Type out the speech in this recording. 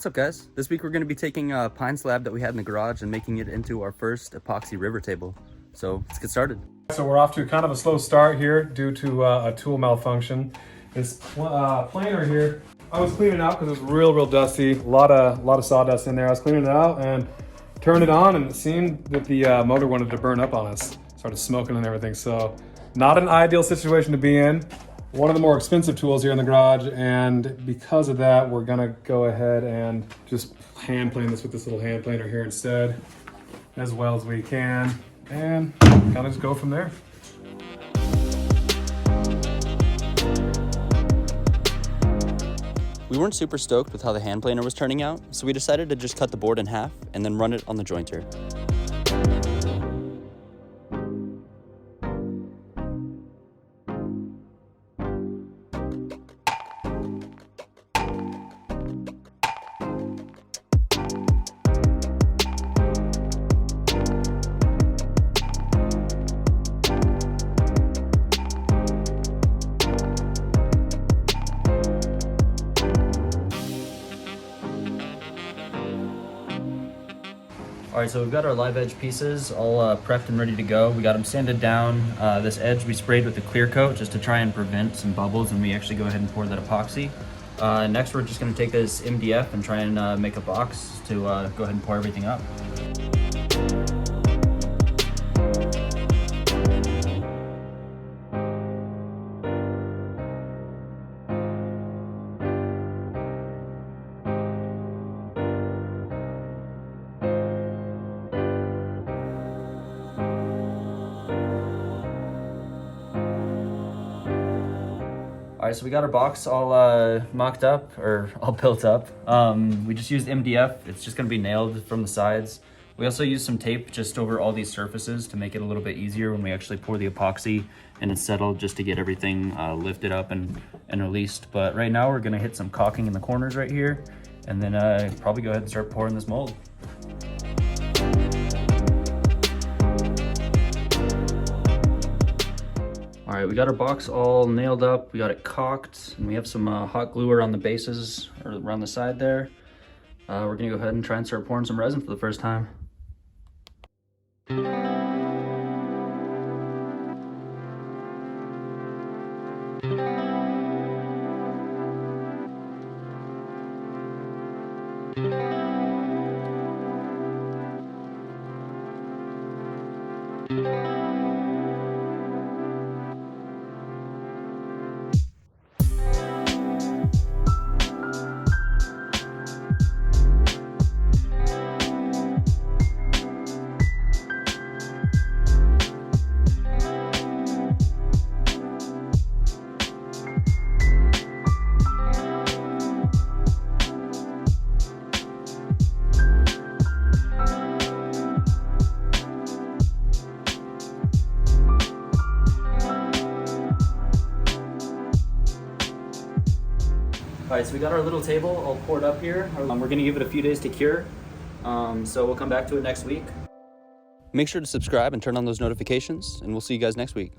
What's up, guys? This week we're going to be taking a pine slab that we had in the garage and making it into our first epoxy river table. So let's get started. So we're off to kind of a slow start here due to a tool malfunction. This planer here, I was cleaning it out because it was real dusty. A lot of sawdust in there. I was cleaning it out and turned it on, and it seemed that the motor wanted to burn up on us. Started smoking and everything. So not an ideal situation to be in. One of the more expensive tools here in the garage, and because of that, we're gonna go ahead and just hand plane this with this little hand planer here instead, as well as we can, and kind of just go from there. We weren't super stoked with how the hand planer was turning out, so we decided to just cut the board in half and then run it on the jointer. All right, so we've got our live edge pieces all prepped and ready to go. We got them sanded down. This edge we sprayed with a clear coat just to try and prevent some bubbles when we actually go ahead and pour that epoxy. Next, we're just gonna take this MDF and try and make a box to go ahead and pour everything up. All right, so we got our box all mocked up, or all built up. We just used MDF. It's just gonna be nailed from the sides. We also used some tape just over all these surfaces to make it a little bit easier when we actually pour the epoxy and it's settled, just to get everything lifted up and released. But right now we're gonna hit some caulking in the corners right here, and then probably go ahead and start pouring this mold. All right, we got our box all nailed up. We got it caulked, and we have some hot glue around the bases, or around the side there. We're gonna go ahead and try and start pouring some resin for the first time. All right, so we got our little table all poured up here. We're gonna give it a few days to cure. So we'll come back to it next week. Make sure to subscribe and turn on those notifications, and we'll see you guys next week.